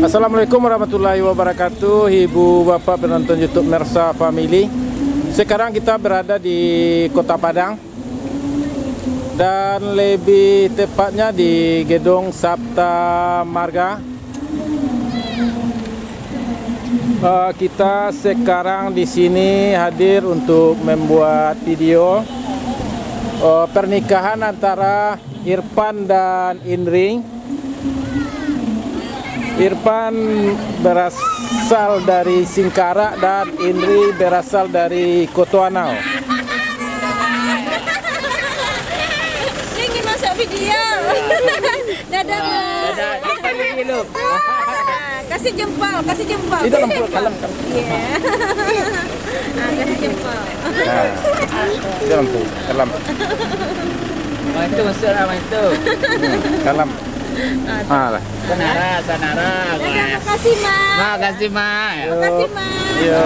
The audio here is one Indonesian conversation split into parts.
Assalamualaikum warahmatullahi wabarakatuh, ibu bapak penonton YouTube Mersa Family. Sekarang kita berada di Kota Padang dan lebih tepatnya di Gedung Sabta Marga. Kita sekarang di sini hadir untuk membuat video pernikahan antara Irfan dan Indri. Irfan berasal dari Singkarak dan Indri berasal dari Kotoanau. Ingin masuk video. Dadah. Dadah. Kasih jempol, kasih jempol. Itu lempul kalem kan. Iya. Kasih jempol. Itu lempul kalem. Itu masuk lah itu. Kalem. Lah. Sanara. Dadah, makasih, Ma. Makasih, Ma. Makasih, Ma. Yo.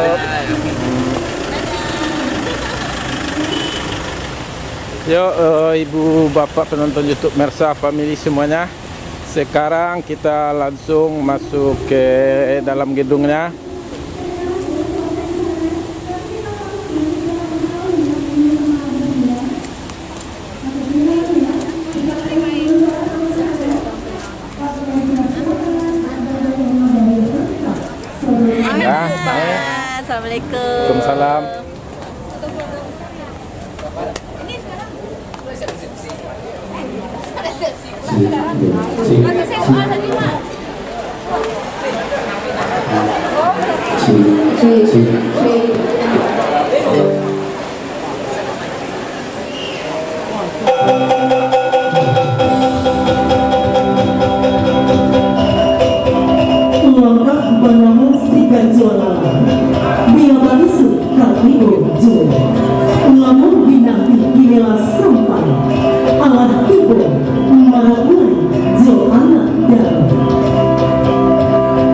Yo, ibu bapak penonton YouTube Mersa Family semuanya. Sekarang kita langsung masuk ke dalam gedungnya. Assalamualaikum. Waalaikumsalam.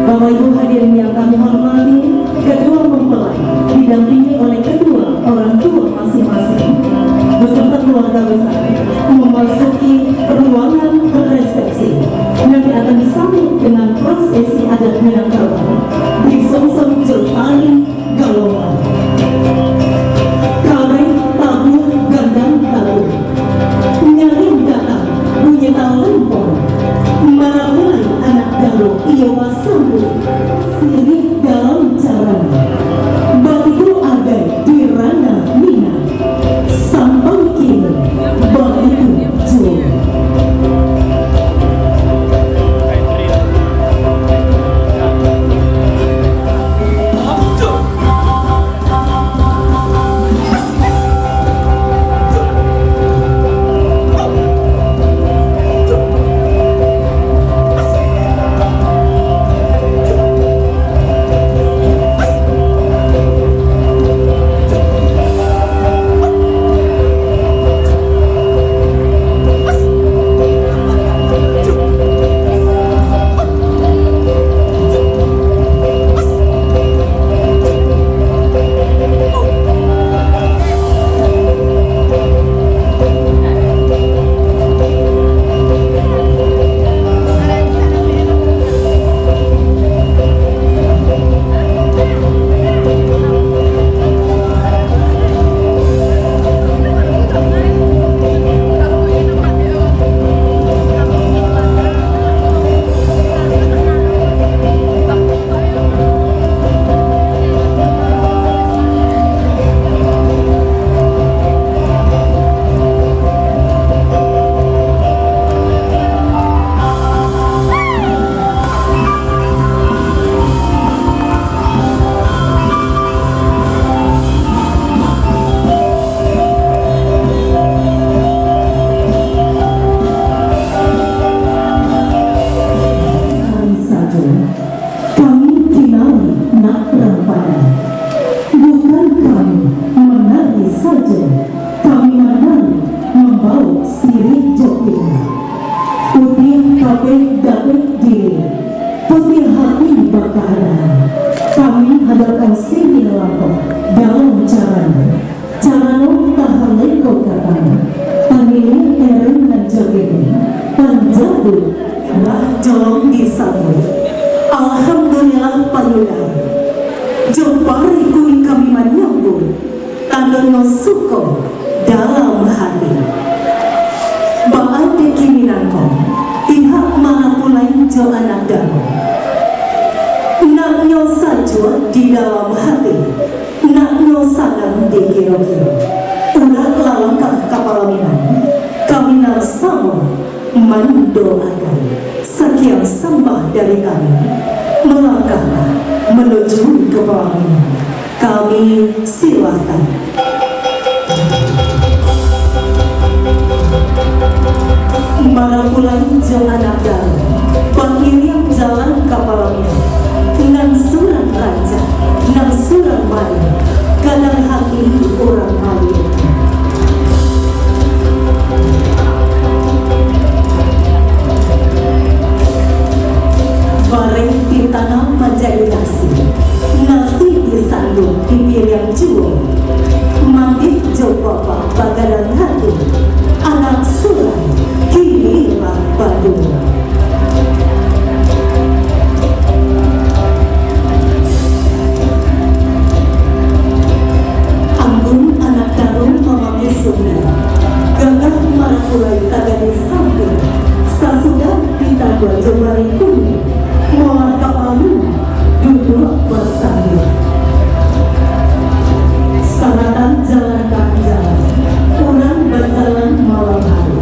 Bapak Ibu hadirin yang kami hormati, kedua mempelai didampingi oleh kedua orang tua masing-masing beserta keluarga besar memasuki ruangan resepsi. Nanti akan disambut dengan prosesi adat Minangkabau disongsong Jeltani Galongan. Kabai tabu gandang tabu, nyaring datang bunyi talempong, maramai anak galuh iyo sambut sirik dalam caranya. Bagiku agai di ranah Mina sambang kini bagiku jauh. Kami hadirkan sini lampau dalam caranya. Carano tahaleko katanya. Panggilan Erin dan Jogini. Panjabu. Nah, jolong disambut. Allah inilah panyudai. Jopari kuing kami menyambut, tandanya suko dalam hati. Baate kiminanko, pihak mana pulai jo anak dalam. Naknyo sajwa di dalam hati, naknyo sadang di kiro-kiro. Urat lalangkah kapalaminan, kami narsama mendoakan. Sekian sembah dari kami, melangkahlah menuju ke pelaminan. Kami silakan. Marapulan jalan dalam, pangiring jalan kapalaminan. Nang surang raja, nang surang maya, kadang hati orang maya. Bareng ditanam menjadi nasi, nasi disandung di piring jual. Mandi jokopa bagadang hati, anak surang kinilah badung. Anggun anak tarung memakai sungai, gagah marapulai tagadi samping, sasudah ditambah jemari kuning. Molar kapalu duduk bersambil. Saratan jalan jalan, orang berjalan malam hari.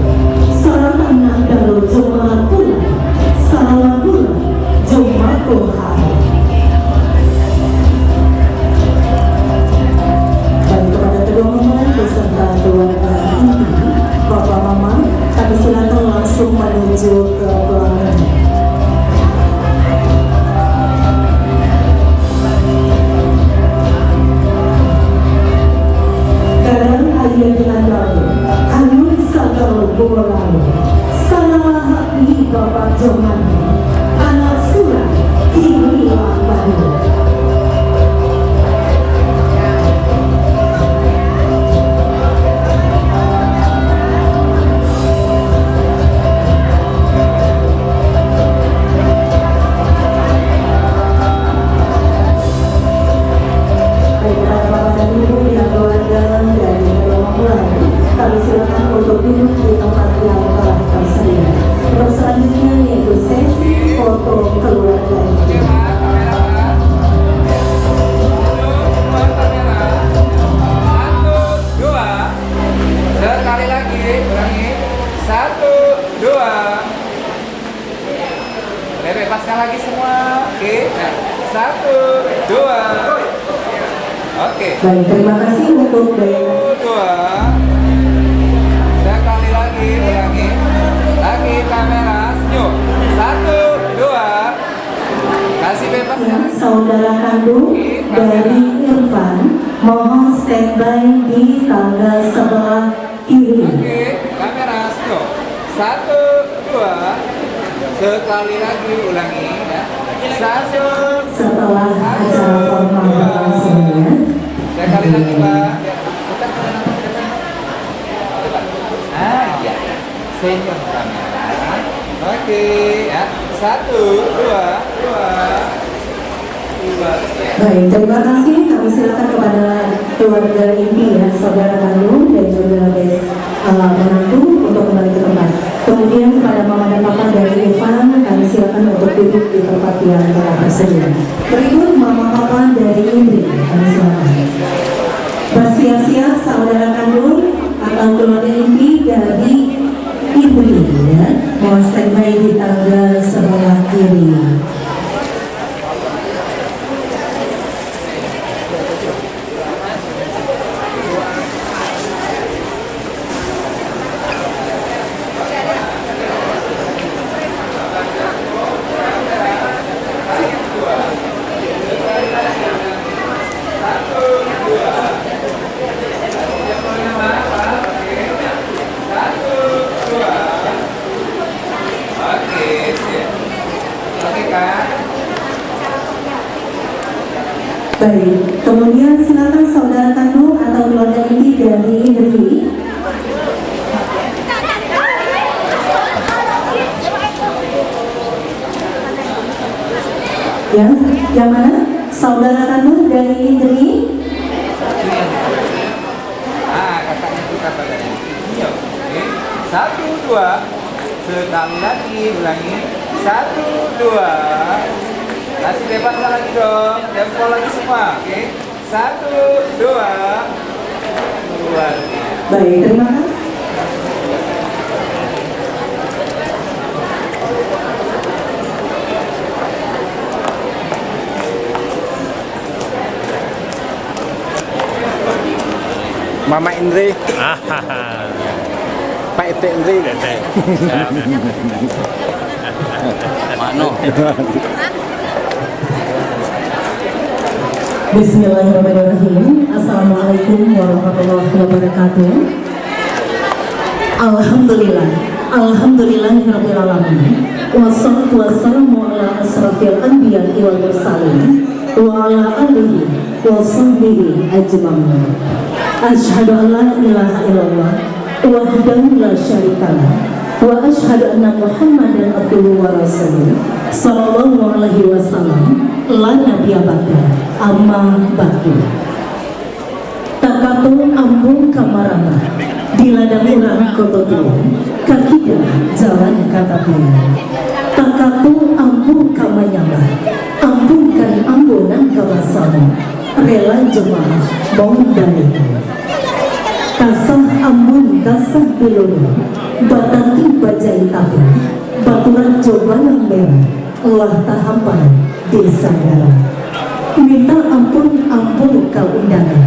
Saratan nak dalu jemaah pula, salah pula jemaah hari. Dan kepada kedua mempelai beserta keluarga inti, Bapak Mama, kami silakan langsung menuju ke pelaminan. Ayah dengan lalu, anun sagalo boralu, salah hati Bapak Joman, anak surah inilah baru. Kami silakan untuk duduk di tempat yang telah tersedia. Terus selanjutnya yaitu sesi foto keluarga. Sekali lagi, ulangi. 1, 2. Bebaskan lagi semua. Oke. 1, 2. Oke. Baik, terima kasih untuk 2. Sekali lagi, ulangi. Lagi kamera, senyum. 1, 2. Kasih bebas. saudara kandung dari Irfan, mohon standby di tangga sebelah kiri. Oke, kamera, senyum. 1, 2. Sekali lagi, ulangi ya. 1. Setelah acara formal berlangsungnya, Sekali lagi, Pak. Ya. Senyum kamera. Oke, ya. 1, 2. baik, terima kasih. Kami silakan kepada keluarga inti ya, saudara kandung dan juga menantu untuk kembali ke tempat. Kemudian kepada mama dan papa dari Irfan, kami silakan untuk duduk di tempat yang telah tersedia. Berikut mama papa dari Indri, kami silakan. Bersiap-siap saudara kandung atau keluarga inti dari Indri ya, mohon standby di tangga sebelah kiri. Baik, kemudian silakan saudara kandung atau keluarga inti dari Indri. Ya, yang mana? Saudara kandung dari Indri. Kakaknya itu kata dari ini. Oke. 1, 2. Sekali lagi ulangi. 1, 2. Kasih bebas lagi dong. Tempo lagi semua. Oke. 1, 2. Luar biasa. Baik, terima kasih. Mama Indri, Pak Ete Indri. Mano. Bismillahirrahmanirrahim. Assalamualaikum warahmatullahi wabarakatuh. Alhamdulillahirabbil alamin. Wassalatu wassalamu ala asrafil anbiya'i wal mursalin wa ala alihi wa sahbihi ajmain. Asyhadu an la ilaha illallah wahdahu la syarikalah wa asyhadu anna Muhammadan abduhu wa rasuluh sallallahu alaihi wasallam la nabiyya ba'da amma ba'du. Takatu ambung kamarana di ladang urang kototuan kakida jalan kata bulan. Takatu ambung kamanyamba ambungkan ambunan kabasana rela jemaah bong dalika kasah ambun kasah pilunu batati bajai tabu baturan cobanan merah Allah tahampan desa dalam minta ampun kau undangan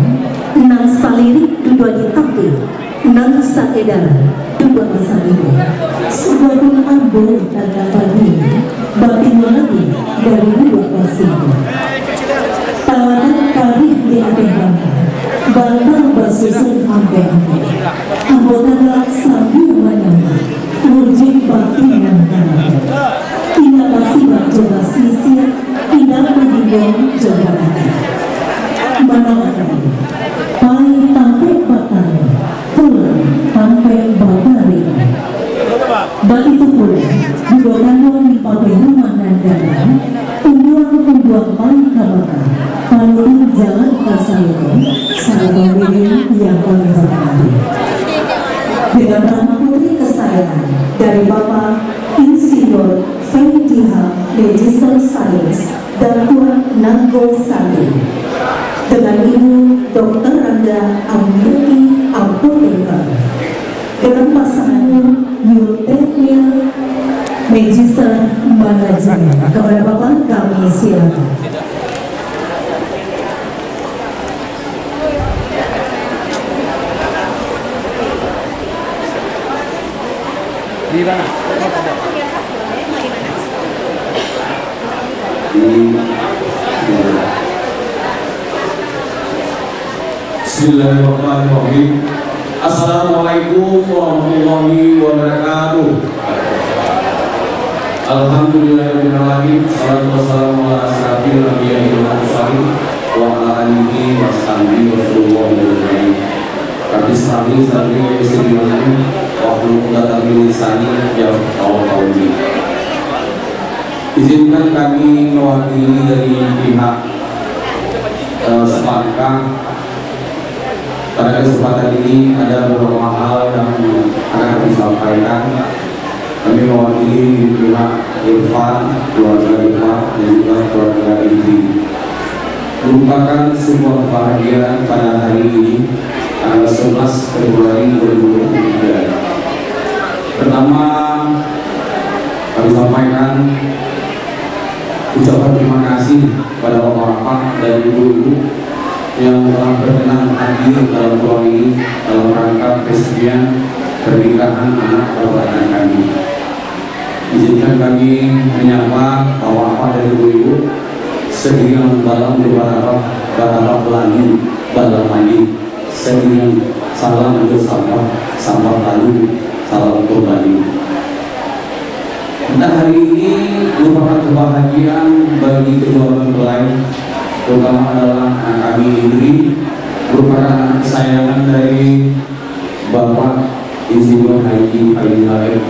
nang salirik dua ditampil nang saedaran dua disalirik sebuah ambun dan bagi batin lagi dari dua kasih tawanan kali di akhir bangga bersusun ampe-ampe anggota sambil menyambut wujud batin yang kanan tidak pasti coba sisir tidak menghimbau coba hati menawarkan pai sampai batang pulang sampai batari dan itu pula juga kandung di pabrik rumah nandaran umbuang pai kabaka lalu jalan ke sayur sahabat diri yang kami hormati dengan nama putri kesayangan dari Bapak Insinyur Fendiha Magister Science dan Tuan Nanggo Sandi dengan Ibu Dr. Randa Amirti Apoteker dengan pasangan Yuteknya Magister Manajemen. Kepada Bapak kami silakan. Di mana? Bismillahirrahmanirrahim. Assalamualaikum warahmatullahi wabarakatuh. Alhamdulillahirrahmanirrahim. Salatu wassalamu ala asrafil anbiya'i wal mursalin wa ala alihi wa sahbihi wa sallam. Rabbi shrah sadri wa yassir li amri wahlul 'uqdatam min lisani yafqahu qawli. Izinkan kami mewakili dari pihak Semarang. Pada kesempatan ini ada beberapa hal yang akan kami sampaikan. Kami mewakili pihak Irfan, keluarga Irfan dan juga keluarga Indri. Merupakan sebuah kebahagiaan pada hari ini, tanggal 11 Februari 2023. Pertama, kami sampaikan ucapan terima kasih pada bapak-bapak dan ibu-ibu yang telah berkenan hadir dalam ruang ini dalam rangka peresmian pernikahan anak bapak kami. Izinkan kami menyapa bapak-bapak dan ibu-ibu sedang dalam berharap lalu dalam mandi sedang salam untuk sampah lalu salam kembali. Nah, hari ini merupakan kebahagiaan bagi kedua mempelai, terutama adalah anak kami Indri, merupakan anak kesayangan dari Bapak Insinyur Haji Fadila RT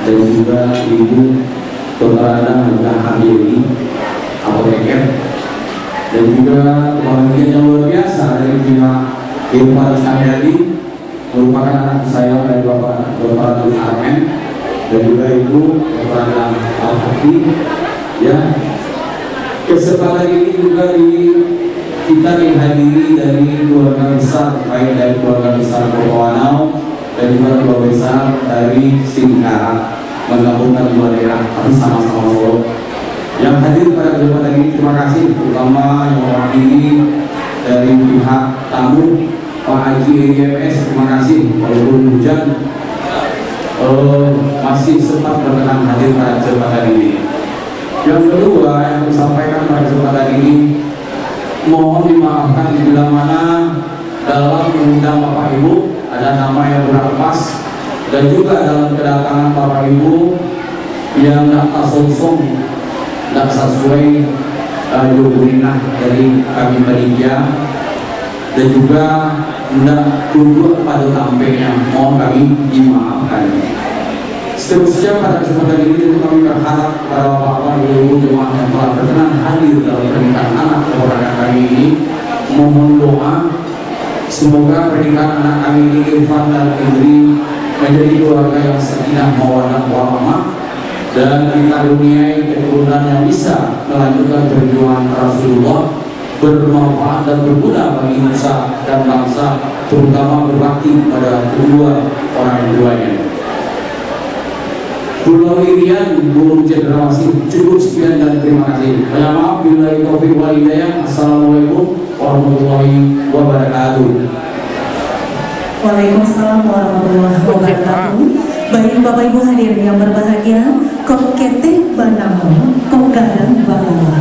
dan juga Ibu Dr. Randa Hamdani juga kebahagiaan yang luar biasa dari pihak Irfan Sahyadi, merupakan anak saya dari Bapak Dr. Agus Armen dan juga Ibu Dr. Al-Fatih. Ya, kesempatan ini juga kita dihadiri dari keluarga besar, baik dari keluarga besar Kokowanau dan juga keluarga besar dari Singkara, menggabungkan dua daerah tapi sama-sama Solo. Yang hadir pada kesempatan ini terima kasih, terutama yang mewakili dari pihak tamu Pak Haji IMS, terima kasih walaupun hujan masih sempat berkenan hadir pada kesempatan ini. Yang kedua yang saya sampaikan pada kesempatan ini, mohon dimaafkan bila mana dalam mengundang Bapak Ibu ada nama yang kurang pas, dan juga dalam kedatangan Bapak Ibu yang tak sosong tidak sesuai dokumennya dari kami panitia, dan juga tidak tunduk pada tampilnya, mohon kami dimaafkan. Seterusnya pada kesempatan ini tentu kami berharap para bapak ibu jemaah yang telah berkenan hadir dalam pernikahan anak keponakan kami ini, mohon doa semoga pernikahan anak kami ini Irfan dan Indri menjadi keluarga yang sakinah mawaddah warahmah dan dikaruniai keturunan yang bisa melanjutkan perjuangan Rasulullah, bermanfaat dan berguna bagi nusa dan bangsa, terutama berbakti pada kedua orang tuanya. Pulau Irian, Burung Cendrawasih, cukup sekian dan terima kasih. Banyak maaf bila taufiq wal hidayah. Assalamualaikum warahmatullahi wabarakatuh. Waalaikumsalam warahmatullahi wabarakatuh. Baik Bapak Ibu hadirin yang berbahagia, kok keteh banamu, kok gadang banamu.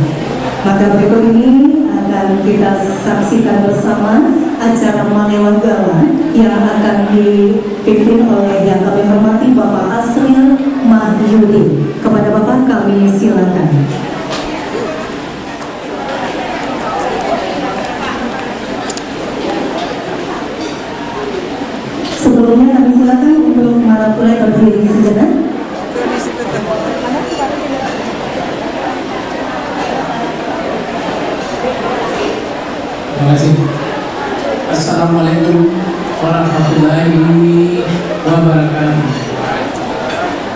Maka berikut ini akan kita saksikan bersama acara Malewah Gala yang akan dipimpin oleh yang kami hormati Bapak Asril Mahyudin. Kepada Bapak kami silakan. Sebelumnya kami silakan untuk Marapulai berdiri sejenak. Terima kasih. Assalamualaikum warahmatullahi wabarakatuh.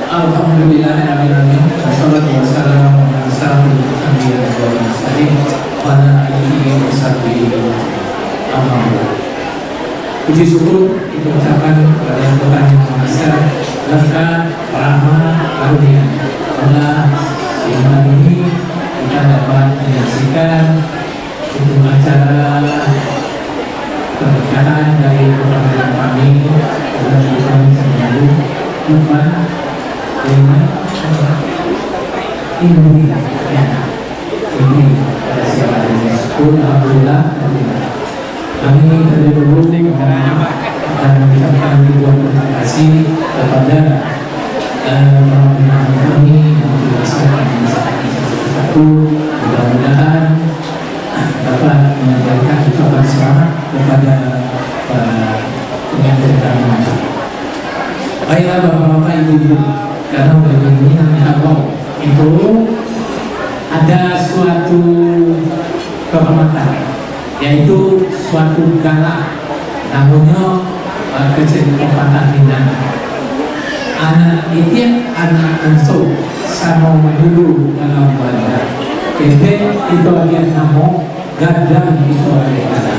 Alhamdulillahirrahmanirrahim. Wassalatu wassalamu ala asyrafil anbiya'i wal mursalin wa ala alihi wa sahbihi. Alhamdulillah. Puji syukur kita ucapkan kepada Tuhan Yang Maha Esa, berkah, rahmat, karunia. Allah di malam ini kita dapat menyaksikan itu acara pernikahan dari keluarga kami dan kami sendiri Lukman dengan Indri ya ini pada siapa ini alhamdulillah kami dari dulu akan mengucapkan ribuan terima kasih kepada orang kami yang dibesarkan satu mudah-mudahan dapat menyampaikan ucapan selamat kepada pengantin kami. Baiklah bapak-bapak ibu-ibu, karena bagaimana kalau itu ada suatu kehormatan, yaitu suatu gala, namanya kecerdasan minat. Anak itu anak bungsu sama dulu dalam badan. Kete itu bagian nama, gadang itu bagian.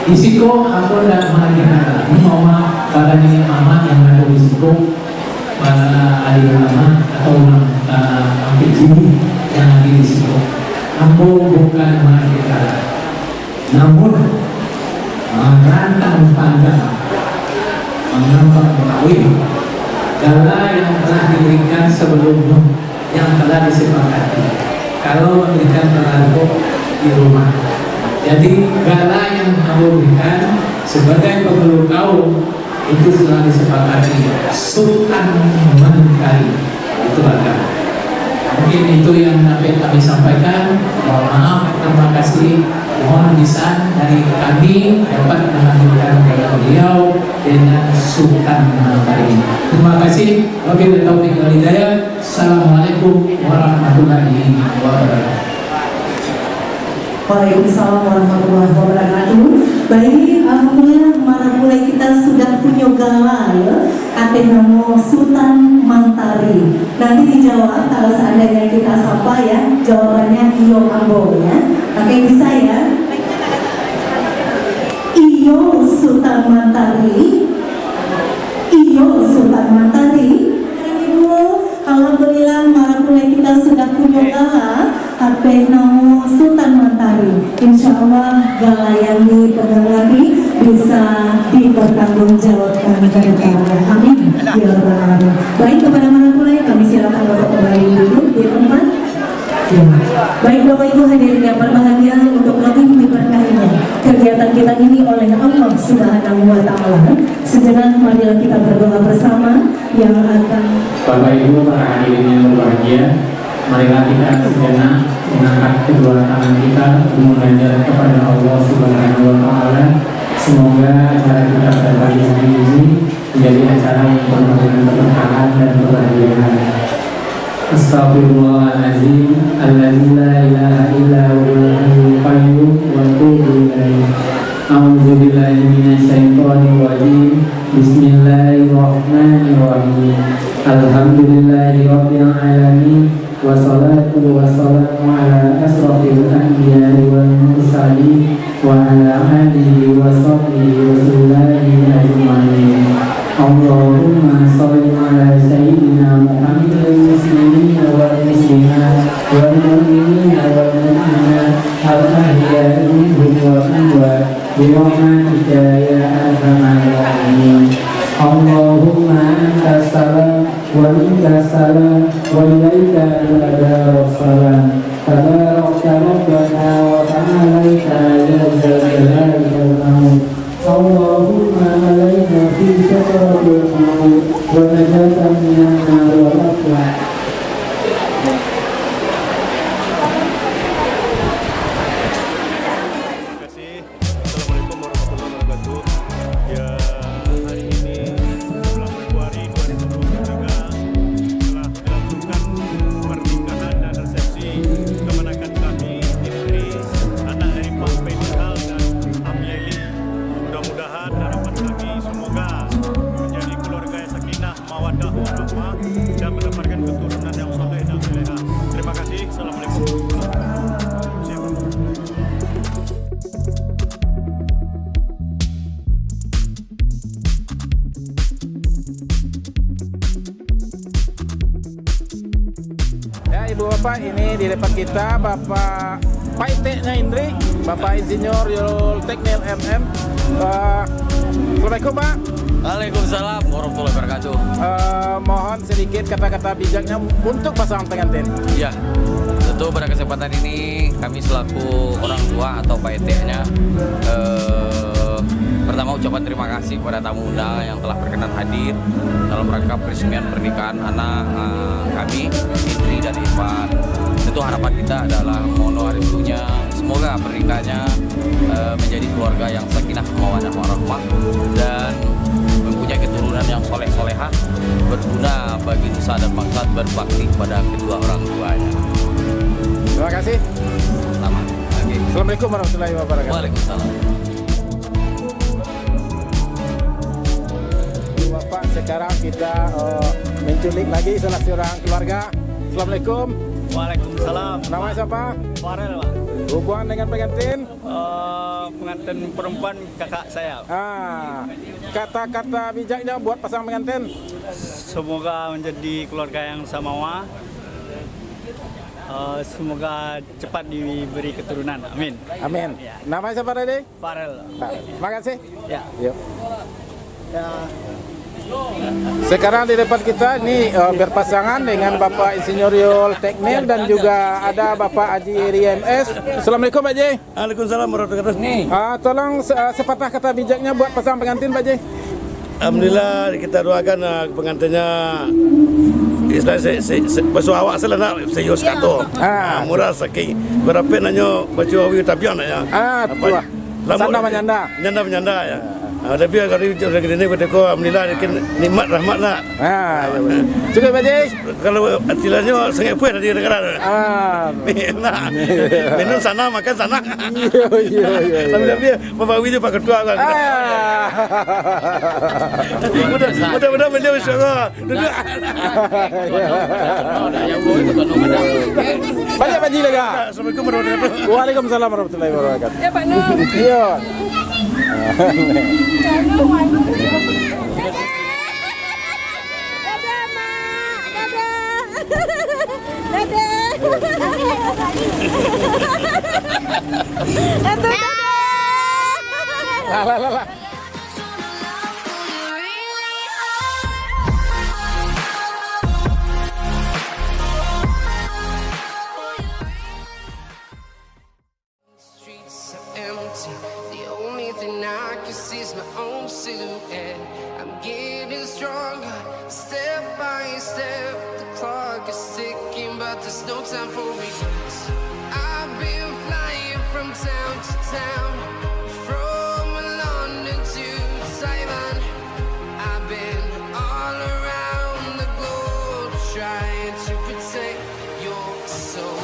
Isiko aku dan mengajarkan ini mama pada ini mama yang ada isiko para adik mama atau hampir sini yang ada isiko. Aku bukan mengajarkan, namun merantau pandang, menambah kawin gala yang telah diberikan sebelumnya, yang telah disepakati. Kalau memberikan terlalu di rumah, jadi gala yang kamu berikan sebagai pengeluh kaum itu telah disepakati Sultan Mentari itu agak. Mungkin itu yang dapat kami sampaikan. Mohon maaf, terima kasih. Mohon lisan dari kami dapat menghadirkan beliau dengan Sultan Mentari. Terima kasih. Wabillahi taufiq wal hidayah. Assalamualaikum warahmatullahi wabarakatuh. Waalaikumsalam warahmatullahi wabarakatuh. Baik, alhamdulillah mulai kita sudah punya gala ya. Ate namo Sultan Mantari. Nanti dijawab kalau seandainya kita sapa ya, jawabannya iyo ambo ya. Oke, bisa ya? Iyo Sultan Mantari. Iyo Sultan Mantari. Ibu, alhamdulillah mulai kita sudah punya gala. Ate namo Sultan Mantari. Insya Allah gala yang diperingati bisa dipertanggungjawabkan ke depannya. Amin. Ya Rabbal Alamin. Baik, kepada Marakulai kami silakan Bapak kembali duduk di tempat. Ya. Baik Bapak Ibu hadirin yang berbahagia, untuk lebih diberkahinya kegiatan kita ini oleh Allah Subhanahu wa Ta'ala. Sejenak marilah kita berdoa bersama yang akan. Bapak Ibu para hadirin yang berbahagia, marilah kita sejenak mengangkat kedua tangan kita memunajat kepada Allah Subhanahu wa Ta'ala. Semoga acara kita pada pagi hari ini menjadi acara yang penuh dengan keberkahan dan kebahagiaan. Astagfirullahaladzim, alladzi la ilaha illa huwal hayyul qayyum wa atubu ilaih. A'udzubillahi minasyaitonir rajim. Bismillahirrahmanirrahim. Alhamdulillahirabbil alamin. Wassalatu wassalamu ala asrofil anbiya'i wal mursalin wa ala alihi wa sahbihi wa sallami ajma'in. Allahumma sholli ala sayyidina Muhammadin muslimin wal muslimat wal mu'minin wal mu'minat al ahya'i minhum wal amwat bi rahmatika ya arhamar rahimin. Allahumma anta salam wa minka salam wa ilaika al-adar salam. Tabarakta rabbana wa ta'alaita ya dzal jalali wal ikram. Allahumma alaina fi sakaratil maut wa najatan minan nar wal aflah. Assalamualaikum warahmatullahi wabarakatuh. Ya, hari ini 11 Februari 2023 telah dilangsungkan pernikahan dan resepsi kemenakan kami Idris, anak dari Pak Pedihal dan Amyeli. Mudah-mudahan harapan kami semoga menjadi keluarga yang sakinah, mawaddah, warahmah dan mendapatkan keturunan yang soleh dan soleha. Terima kasih. Assalamualaikum. Ya Ibu Bapak, ini di depan kita Bapak Paiteknya Indri, Bapak Insinyur Yul Teknil MM. Assalamualaikum Pak. Waalaikumsalam warahmatullahi wabarakatuh. Mohon sedikit kata-kata bijaknya untuk pasangan pengantin. Ya, tentu pada kesempatan ini kami selaku orang tua atau PT-nya pertama ucapan terima kasih kepada tamu undangan yang telah berkenan hadir dalam rangka peresmian pernikahan anak kami Indri dan Irfan. Tentu harapan kita adalah mohon restunya semoga pernikahannya menjadi keluarga yang sakinah mawaddah warahmah dan mempunyai keturunan yang soleh-solehah, berguna bagi nusa dan bangsa, berbakti kepada kedua orang tuanya. Terima kasih. Selamat pagi. Assalamualaikum warahmatullahi wabarakatuh. Waalaikumsalam. Bapak, sekarang kita menculik lagi salah seorang keluarga. Assalamualaikum. Waalaikumsalam. Namanya siapa? Farel, Pak. Hubungan dengan pengantin? Pengantin perempuan kakak saya. Kata-kata bijaknya buat pasangan pengantin. Semoga menjadi keluarga yang samawa. Semoga cepat diberi keturunan. Amin. Amin. Ya. Namanya siapa tadi? Farel. Terima kasih. Ya. Yuk. Sekarang di depan kita ini berpasangan dengan Bapak Insinyur Yul Teknil dan juga ada Bapak Haji RMS. Assalamualaikum Pak Haji. Waalaikumsalam warahmatullahi wabarakatuh. Tolong sepatah kata bijaknya buat pasangan pengantin Pak Haji. Alhamdulillah kita doakan pengantinnya basuh awak salah nak serius kato. Murah saking berapa nanyo baju awi tapian ya. Tua. Sanda menyanda. Nyanda ya. Tapi kalau orang gini pada kau alhamdulillah nikmat rahmat lah. Ya benar. Cukup Haji. Kalau istilahnya sangat puas dari negara. Minum sana makan sana. Tapi membawa dia Pak Ketua kan. Mudah-mudahan beliau insyaallah duduk. Banyak Haji lega. Assalamualaikum warahmatullahi wabarakatuh. Waalaikumsalam warahmatullahi wabarakatuh. Ya Pak Nur. Iya. Dadah Mak. Dadah. Lah. Streets are empty. The only thing I can see is my own silhouette. I'm getting stronger, step by step. The clock is ticking, but there's no time for regrets. I've been flying from town to town, from London to Taiwan. I've been all around the globe trying to protect your soul.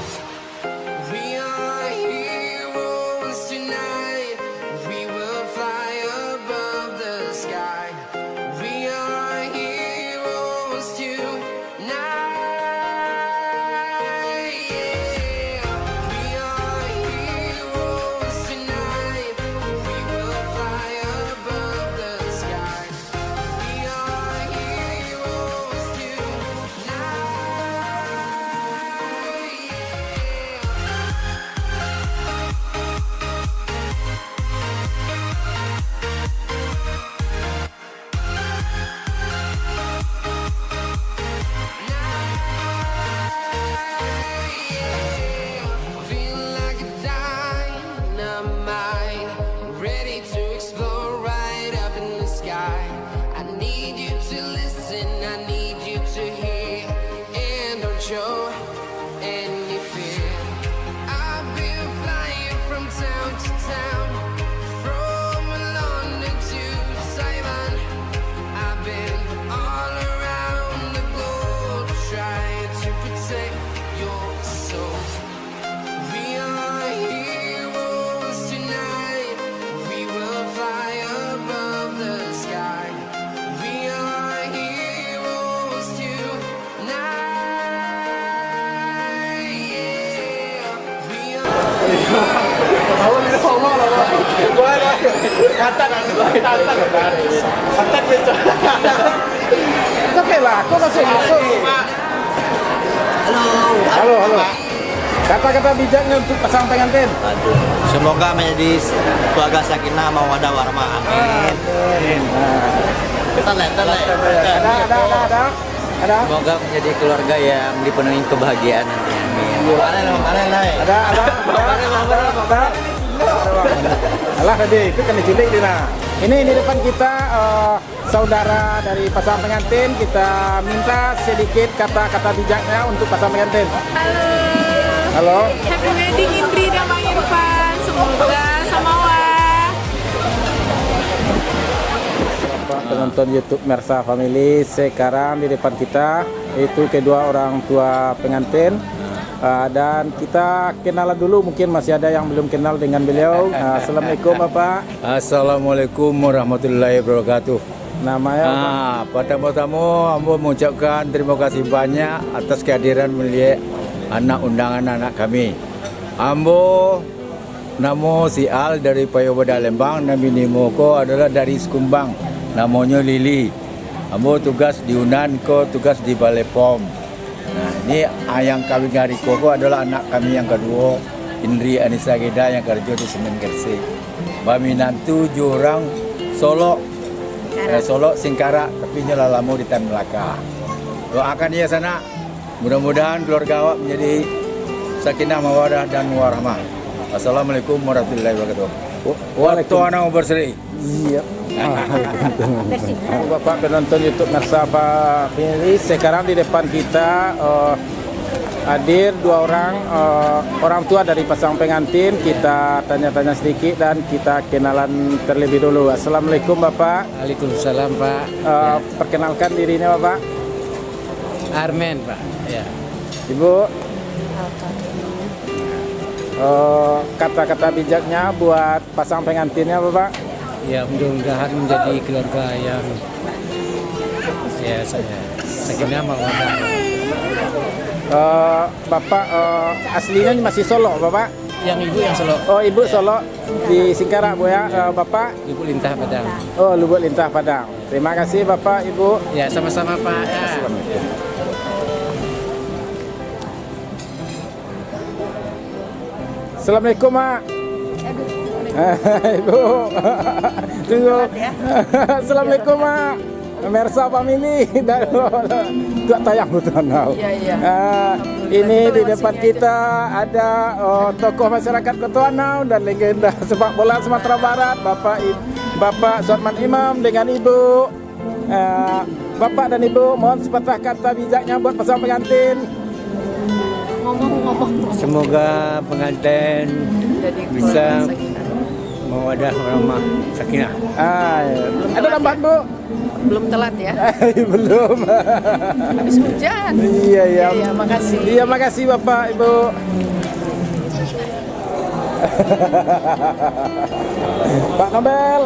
We are heroes tonight. We will fly above the sky. We are heroes tonight. Yeah. We are heroes tonight. We will fly above the sky. We are heroes tonight. Feel like a dynamite, ready to explode right up in the sky. I need you to listen, I need you to hear, and don't show any fear. I've been flying from town to town, from London to Taiwan. I've been all around the globe trying to protect your soul. We are heroes tonight. We will fly above the sky. We are heroes tonight. Yeah. We are. Oke lah, kok masuk masuk. Halo. Kata-kata bijaknya untuk pasang pengantin. Semoga menjadi keluarga sakinah mawaddah warahmah. Amin. Ada. Semoga menjadi keluarga yang dipenuhi kebahagiaan nanti. Amin. Ada. Alah tadi itu kan diculik dia. Ini di depan kita saudara dari pasangan pengantin. Kita minta sedikit kata-kata bijaknya untuk pasangan pengantin. Halo. Happy wedding Indri dan Bang Irfan. Semoga samawa. Bapak penonton YouTube Mersa Family, sekarang di depan kita itu kedua orang tua pengantin. Dan kita kenalan dulu, mungkin masih ada yang belum kenal dengan beliau. Assalamualaikum Bapak. Assalamualaikum warahmatullahi wabarakatuh. Namanya pertama-tama Ambo mengucapkan terima kasih banyak atas kehadiran mulia anak undangan anak kami. Ambo nama si Al dari Payobada Lembang, nama Nimoko adalah dari Sekumbang, namanya Lili. Ambo tugas di Unan, ko tugas di Balai POM. Nah, ini yang kami hari koko adalah anak kami yang kedua, Indri Anissa Geda yang kerja di Semen Gresik. Baminantu jurang Solo, Solo Singkara, tapi nyala lama di Tan Melaka. Doakan dia sana, mudah-mudahan keluarga awak menjadi sakinah mawadah dan warahmah. Assalamualaikum warahmatullahi wabarakatuh. Waktu anak berseri. Iya. Bapak penonton YouTube Mersa Family, sekarang di depan kita hadir 2 orang tua dari pasangan pengantin. Kita tanya-tanya sedikit dan kita kenalan terlebih dulu. Assalamualaikum Bapak. Waalaikumsalam Pak. Perkenalkan dirinya Bapak. Armen Pak. Ya. Ibu. Kata-kata bijaknya buat pasangan pengantinnya Bapak. Ya, mudah-mudahan menjadi keluarga yang sakinah mawaddah. Bapak aslinya masih Solo Bapak? Yang ibu yang Solo. Oh, ibu Solo di Singkarak Bu ya. Bapak? Lubuk Lintah Padang. Oh, Lubuk Lintah Padang. Terima kasih Bapak, Ibu. Ya, sama-sama Pak. Ya. Assalamualaikum Mak. Ibu. Tunggu. Assalamualaikum Mak. Mersa family dan tak tayang betul now. Ini di depan kita ada tokoh masyarakat Kota Anau dan legenda sepak bola Sumatera Barat, Bapak Suatman Imam dengan Ibu. Bapak dan Ibu, mohon sepatah kata bijaknya buat pasangan pengantin. Semoga pengantin bisa mawaddah warahmah sakinah. Ada tambahan Bu? Belum telat ya? Belum. Habis hujan. Iya, makasih. Iya, makasih Bapak, Ibu. Pak Nobel.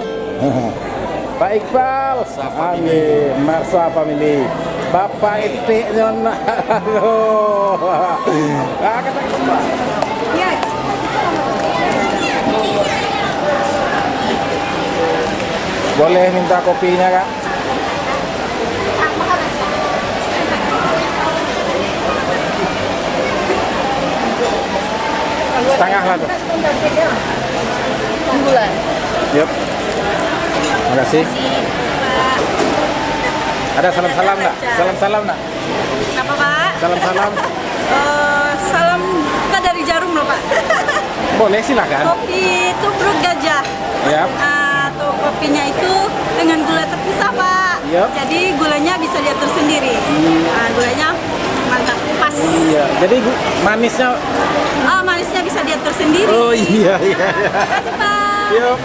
Pak Iqbal. Amin. Marsa family. Bapak Itik Nyona. Kata Pak. Iya. Boleh minta kopinya, Kak? Setengah lah tuh. Bulan. Yuk. Terima kasih. Ada salam-salam nggak? Salam-salam nggak? Apa Pak? Salam-salam. Salam kita dari Jarum loh Pak. Boleh silakan. Kopi tubruk gajah. Ya. Atau kopinya itu dengan gula terpisah Pak. Yep. Jadi gulanya bisa diatur sendiri. Gulanya mantap pas. Iya. Jadi manisnya. Manisnya bisa diatur sendiri. Oh iya. Terima kasih Pak. Yuk.